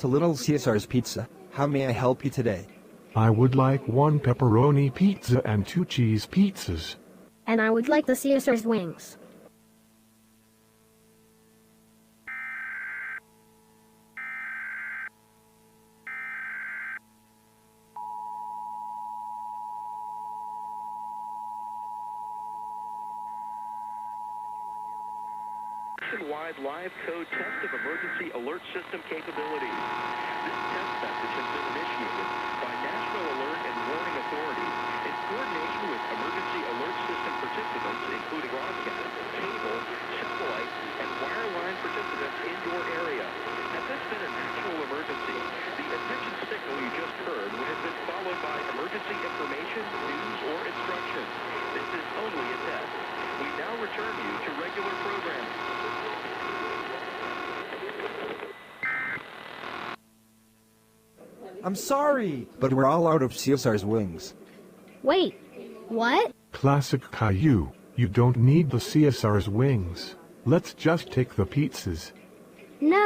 to Little Caesar's Pizza. How may I help you today? I would like 1 pepperoni pizza and 2 cheese pizzas. And I would like the Caesar's wings. Nationwide live code test of emergency alert system capabilities. This test message has been initiated by National Alert and Warning Authority in coordination with emergency alert system participants, including broadcast, cable, satellite, and wireline participants in your area. Had this been an actual emergency, the attention signal you just heard would have been followed by emergency information, news, or instructions. This is only a test. We now return you to regular programming. I'm sorry, but we're all out of Caesar's wings. Wait, what? Classic Caillou, you don't need the Caesar's wings. Let's just take the pizzas. No.